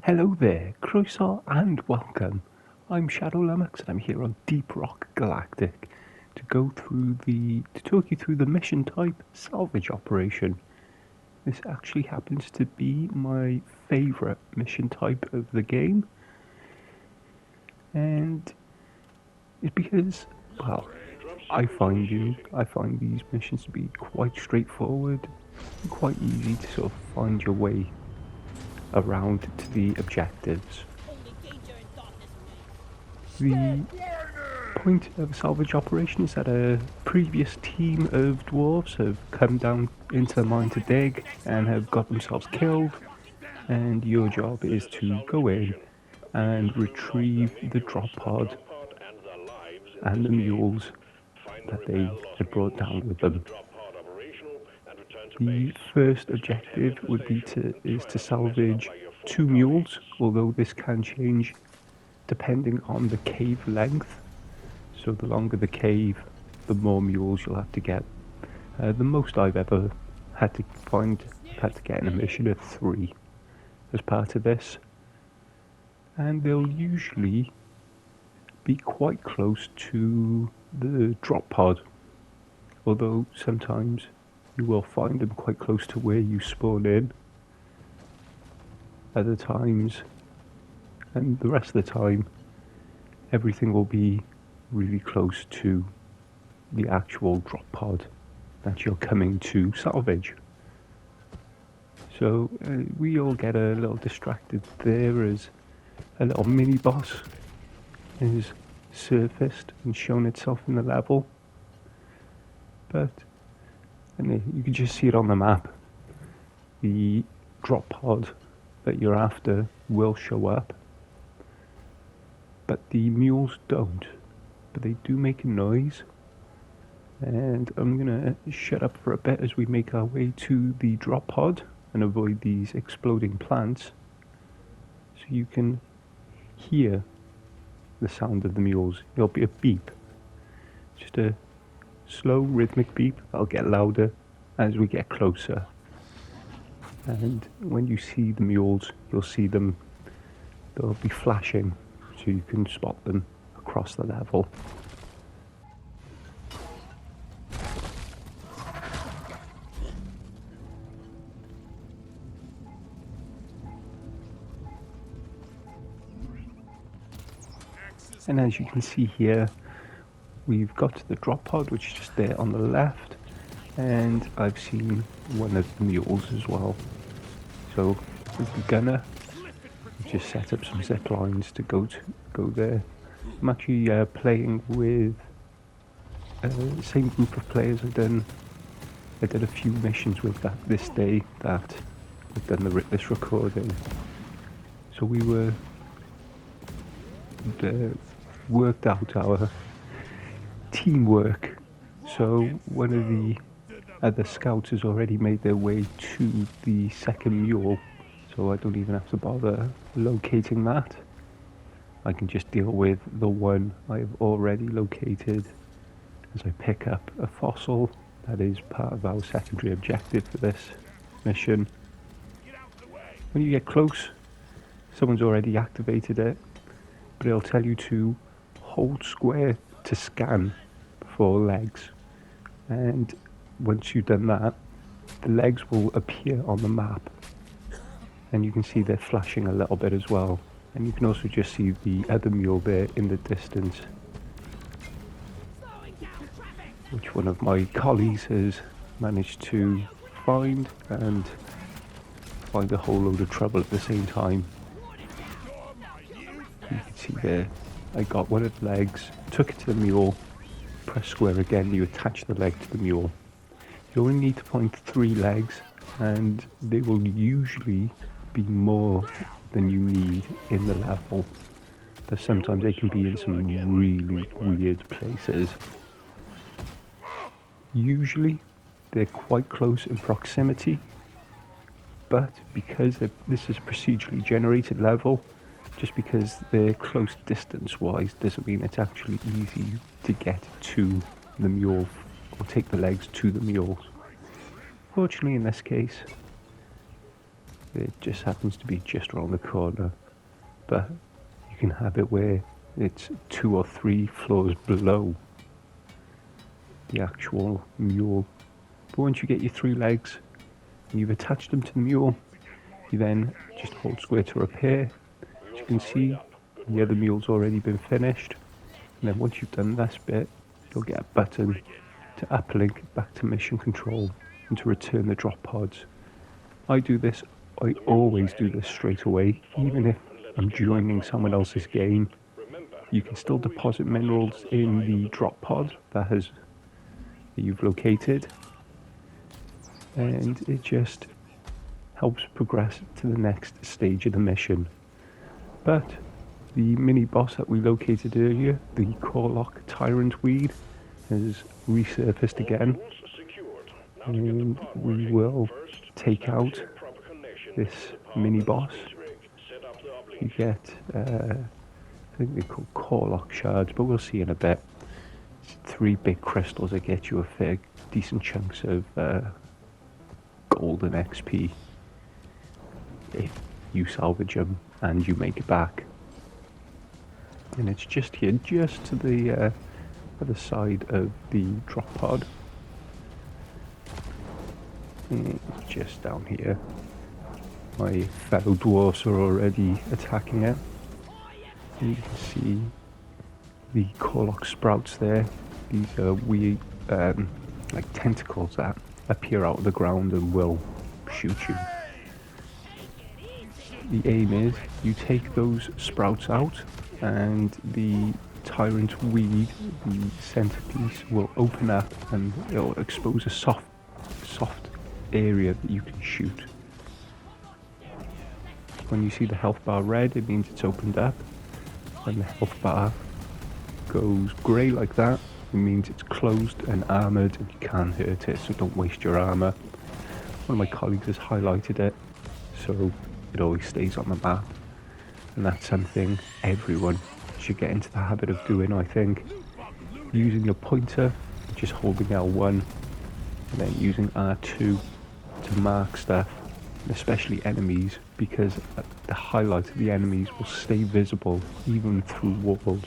Hello there, Croissant and welcome. I'm Shadow Lummox and I'm here on Deep Rock Galactic to talk you through the mission type Salvage Operation. This actually happens to be my favourite mission type of the game, and it's because, well, I find these missions to be quite straightforward, and quite easy to sort of find your way around to the objectives. The point of a salvage operation is that a previous team of dwarves have come down into the mine to dig and have got themselves killed, and your job is to go in and retrieve the drop pod and the mules that they had brought down with them. The first objective is to salvage 2 mules, although this can change depending on the cave length. So the longer the cave, the more mules you'll have to get. The most I've ever had to get in a mission of 3 as part of this, and they'll usually be quite close to the drop pod, although sometimes you will find them quite close to where you spawn in. Other times, and the rest of the time, everything will be really close to the actual drop pod that you're coming to salvage. So we all get a little distracted there as a little mini boss is surfaced and shown itself in the level, but you can just see it on the map. The drop pod that you're after will show up, but the mules don't. But they do make a noise, and I'm gonna shut up for a bit as we make our way to the drop pod and avoid these exploding plants, so you can hear the sound of the mules. There'll be a beep, just a slow rhythmic beep. That'll get louder as we get closer, and when you see the mules, you'll see them. They'll be flashing, so you can spot them across the level. And as you can see here, we've got to the drop pod, which is just there on the left, and I've seen one of the mules as well. So with the gunner, we've just set up some zip lines to go there. I'm actually playing with the same group of players I did a few missions with this day that I've done this recording. So we worked out our teamwork. So one of the other scouts has already made their way to the second mule, so I don't even have to bother locating that. I can just deal with the one I've already located as I pick up a fossil. That is part of our secondary objective for this mission. When you get close, someone's already activated it, but it'll tell you to hold square to scan for legs, and once you've done that, the legs will appear on the map, and you can see they're flashing a little bit as well, and you can also just see the other mule there in the distance, which one of my colleagues has managed to find and find a whole load of trouble at the same time. You can see there, I got one of the legs, took it to the mule, press square again, you attach the leg to the mule. You only need to find 3 legs, and they will usually be more than you need in the level, but sometimes they can be in some really weird places. Usually they're quite close in proximity, but because this is a procedurally generated level, just because they're close distance-wise doesn't mean it's actually easy to get to the mule or take the legs to the mules. Fortunately, in this case, It just happens to be just around the corner, but you can have it where it's 2 or 3 floors below the actual mule. But once you get your 3 legs and you've attached them to the mule, you then just hold square to repair. As you can see, the other mule's already been finished. And then once you've done this bit, you'll get a button to uplink back to mission control and to return the drop pods. I always do this straight away, even if I'm joining someone else's game. You can still deposit minerals in the drop pod that you've located, and it just helps progress to the next stage of the mission. But the mini boss that we located earlier, the Corlock Tyrant Weed, has resurfaced again, and we will take out this mini boss. You get, I think they're called Corlock shards, but we'll see in a bit. It's 3 big crystals that get you a fair decent chunks of golden XP if you salvage them and you make it back. And it's just here, just to the other side of the drop pod. And it's just down here. My fellow dwarfs are already attacking it. And you can see the Corlock sprouts there. These are weird, like tentacles that appear out of the ground and will shoot you. The aim is you take those sprouts out, and the Tyrant Weed, the centerpiece, will open up and it'll expose a soft area that you can shoot. When you see the health bar red, it means it's opened up. When the health bar goes grey like that, it means it's closed and armoured and you can't hurt it, so don't waste your armour. One of my colleagues has highlighted it, so it always stays on the map. And that's something everyone should get into the habit of doing, I think. Using your pointer, just holding L1, and then using R2 to mark stuff, especially enemies, because the highlight of the enemies will stay visible even through walls.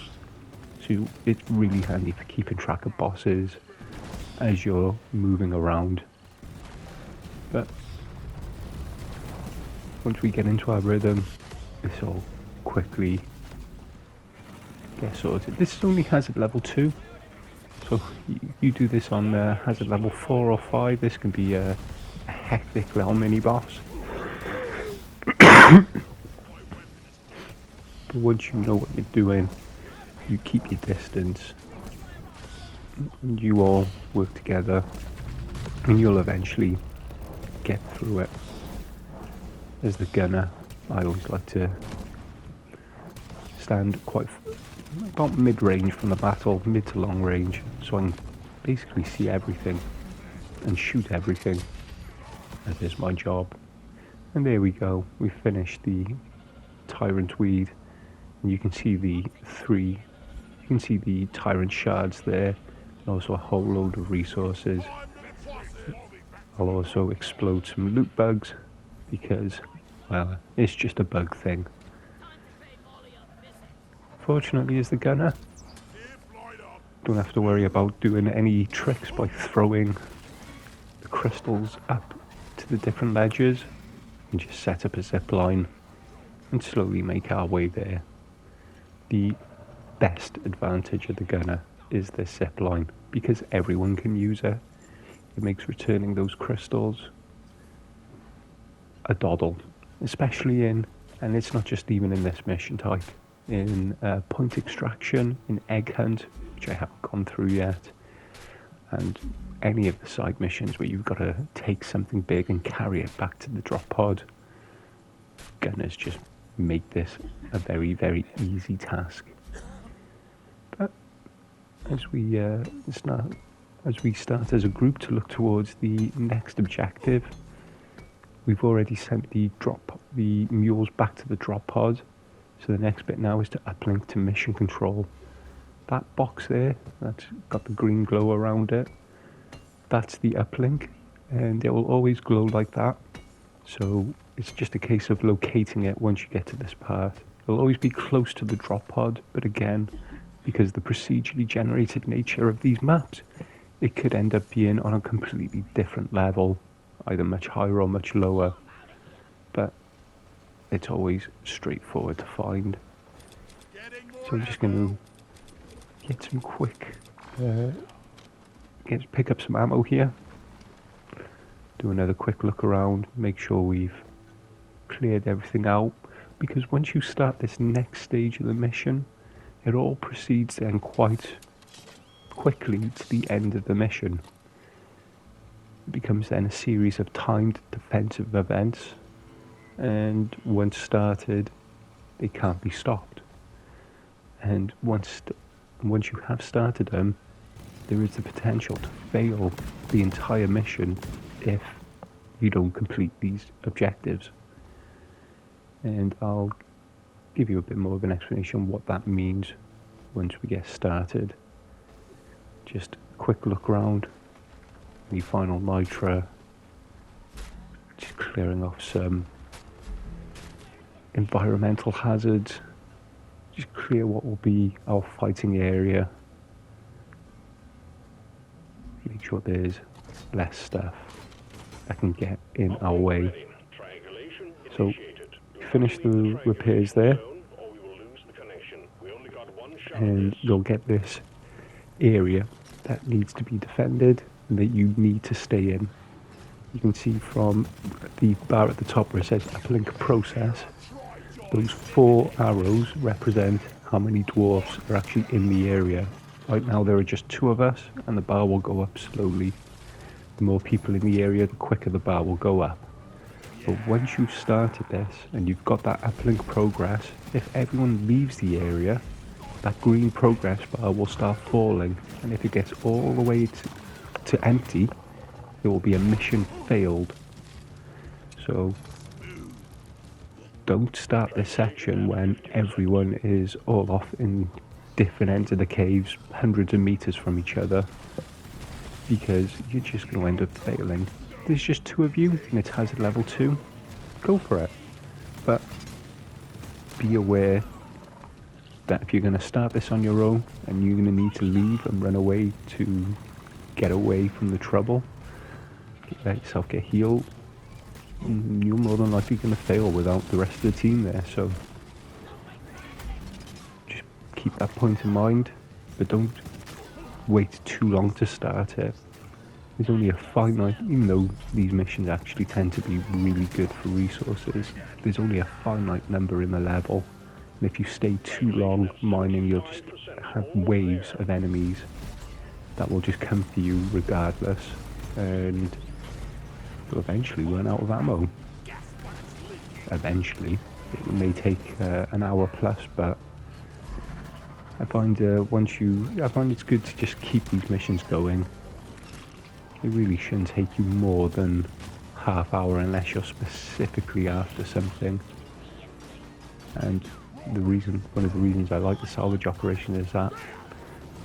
So it's really handy for keeping track of bosses as you're moving around. But once we get into our rhythm, this all quickly get sorted. This only hazard level 2, so you do this on hazard level 4 or 5, this can be a hectic little mini boss. But once you know what you're doing, you keep your distance, and you all work together, and you'll eventually get through it. As the gunner, I always like to stand about mid-range from the battle, mid to long range, so I can basically see everything and shoot everything, as is my job. And there we go, we've finished the Tyrant Weed, and you can see the Tyrant shards there, and also a whole load of resources. I'll also explode some loot bugs, because, well, it's just a bug thing. Fortunately, as the gunner, don't have to worry about doing any tricks by throwing the crystals up to the different ledges, and just set up a zip line and slowly make our way there. The best advantage of the gunner is this zip line, because everyone can use it. It makes returning those crystals a doddle, especially and it's not just even in this mission type, in point extraction, in egg hunt, which I haven't gone through yet, and any of the side missions where you've got to take something big and carry it back to the drop pod. Gunners just make this a very, very easy task. But as we start as a group to look towards the next objective, we've already sent the mules back to the drop pod. So the next bit now is to uplink to mission control. That box there, that's got the green glow around it, that's the uplink, and it will always glow like that. So It's just a case of locating it once you get to this part. It'll always be close to the drop pod, but again, because the procedurally generated nature of these maps, it could end up being on a completely different level, either much higher or much lower, but it's always straightforward to find. So I'm just going to get some quick, pick up some ammo here, do another quick look around, make sure we've cleared everything out, because once you start this next stage of the mission, it all proceeds then quite quickly to the end of the mission. It becomes then a series of timed defensive events, and once started, they can't be stopped. And once you have started them, there is the potential to fail the entire mission if you don't complete these objectives. And I'll give you a bit more of an explanation what that means once we get started. Just a quick look around the final nitra, just clearing off some environmental hazards, just clear what will be our fighting area, make sure there's less stuff that can get in our way. So finish the repairs there, and you'll get this area that needs to be defended and that you need to stay in. You can see from the bar at the top where it says uplink process, those 4 arrows represent how many dwarfs are actually in the area. Right now there are just 2 of us, and the bar will go up slowly. The more people in the area, the quicker the bar will go up. But once you've started this and you've got that uplink progress, if everyone leaves the area, that green progress bar will start falling, and if it gets all the way to empty, there will be a mission failed. So don't start this section when everyone is all off in different ends of the caves, hundreds of meters from each other, because you're just going to end up failing. There's just 2 of you and it's hazard level 2, go for it. But be aware that if you're going to start this on your own and you're going to need to leave and run away to get away from the trouble, let yourself get healed, you're more than likely going to fail without the rest of the team there. So just keep that point in mind, but don't wait too long to start it. There's only a finite, even though these missions actually tend to be really good for resources, there's only a finite number in the level. And if you stay too long mining, you'll just have waves of enemies that will just come for you regardless, and you'll eventually run out of ammo. Eventually. It may take an hour plus, but I find it's good to just keep these missions going. It really shouldn't take you more than half hour unless you're specifically after something. And one of the reasons I like the salvage operation is that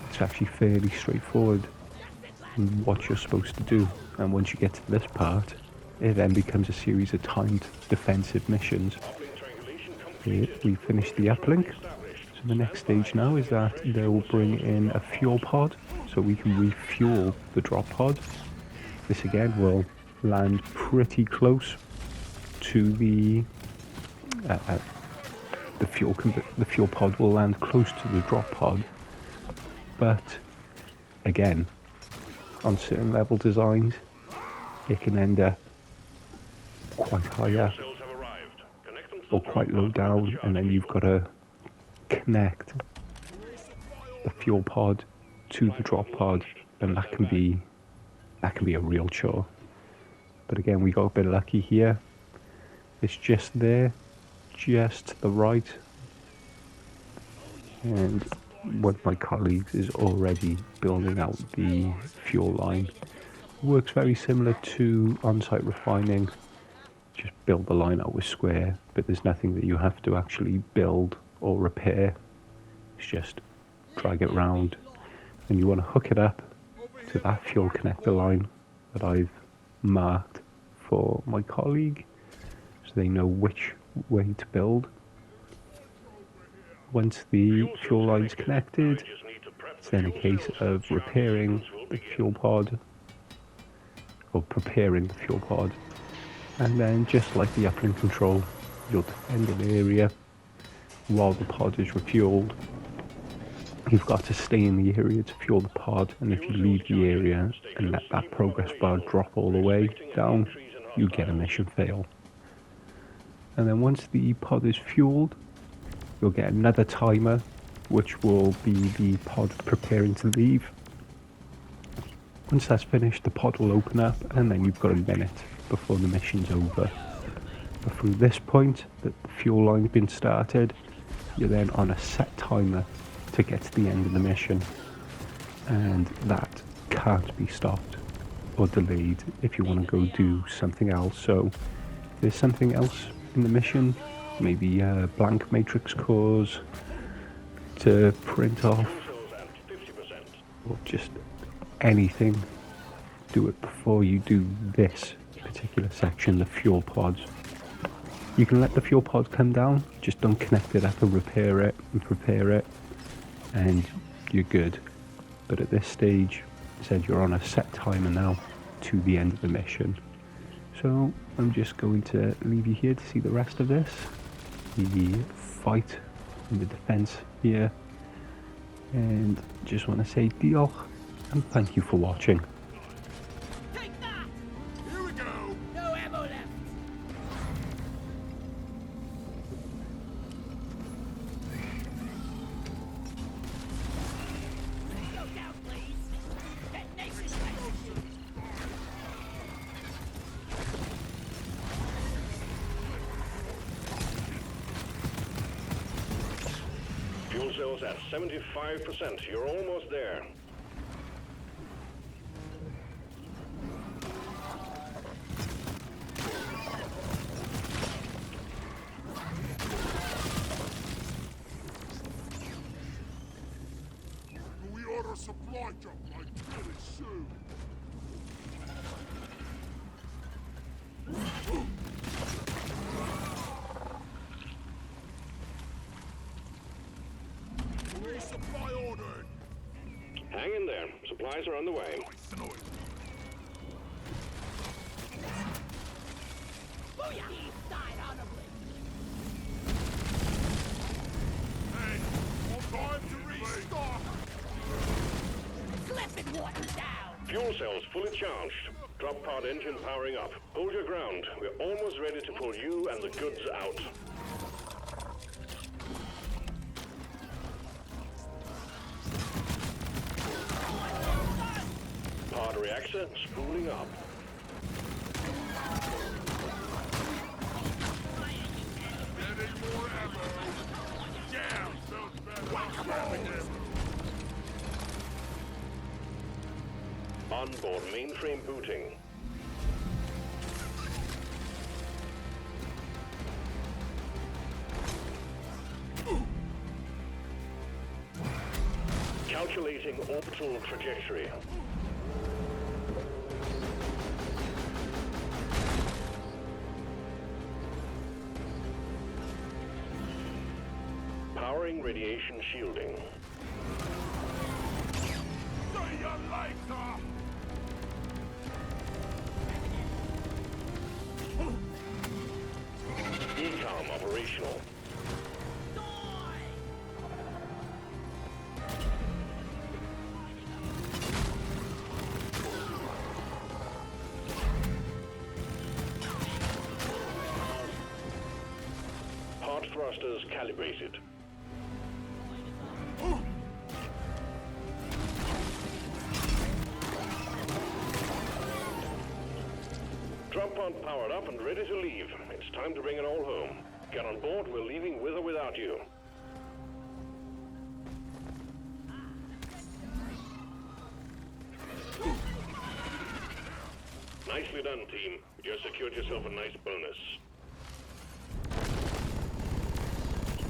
it's actually fairly straightforward in what you're supposed to do. And once you get to this part, it then becomes a series of timed defensive missions. Here we finish the uplink. So the next stage now is that they will bring in a fuel pod so we can refuel the drop pod. This again will land pretty close to the fuel pod will land close to the drop pod, but again, on certain level designs, it can end up quite high up or quite low down, and then you've got to connect the fuel pod to the drop pod, and that can be a real chore. But again, we got a bit lucky here. It's just there, just to the right, and one of my colleagues is already building out the fuel line. It works very similar to on-site refining. Just build the line out with square, but there's nothing that you have to actually build or repair. It's just drag it round, and you want to hook it up to that fuel connector line that I've marked for my colleague. So they know which way to build. Once the fuel line's connected, it's then a case of repairing the fuel pod, or preparing the fuel pod, and then just like the uplink control, you'll defend an area while the pod is refueled. You've got to stay in the area to fuel the pod, and if you leave the area and let that progress bar drop all the way down, you get a mission fail. And then once the pod is fueled, you'll get another timer, which will be the pod preparing to leave. Once that's finished, the pod will open up, and then you've got a minute before the mission's over. But from this point that the fuel line's been started, you're then on a set timer to get to the end of the mission, and that can't be stopped or delayed if you want to go do something else. So if there's something else in the mission, maybe blank matrix cores to print off, or just anything, do it before you do this particular section, the fuel pods. You can let the fuel pod come down, just don't connect it up and repair it and prepare it, and you're good. But at this stage, it said you're on a set timer now to the end of the mission. So I'm just going to leave you here to see the rest of this, the fight and the defense here, and just want to say diolch and thank you for watching. Take that! Here we go! No ammo left! Go down, please! Detonation station! Fuel cells at 75%. You're almost there. We order a supply drop like really soon. Resupply ordered. Hang in there. Supplies are on the way. Booyah! Died honorably! Hey, time to restock. Slip and water down! Fuel cells fully charged. Drop pod engine powering up. Hold your ground. We're almost ready to pull you and the goods out. Pod reactor spooling up. Getting more ammo. Down. Sounds better. Onboard mainframe booting. Calculating orbital trajectory. Powering radiation shielding. See you later. ECOM operational. Pod thrusters calibrated. Drop pod powered up and ready to leave. It's time to bring it all home. Get on board, we're leaving with or without you. Nicely done, team. You just secured yourself a nice bonus.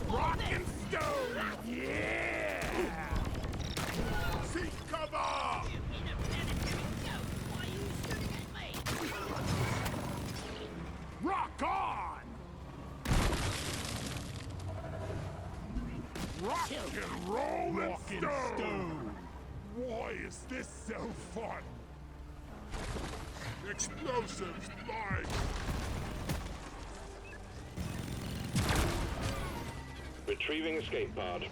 Rock and stone. Yeah. Seek cover. Rock on. Rock and roll and stone! Why is this so fun? Explosives, live! Retrieving escape pod.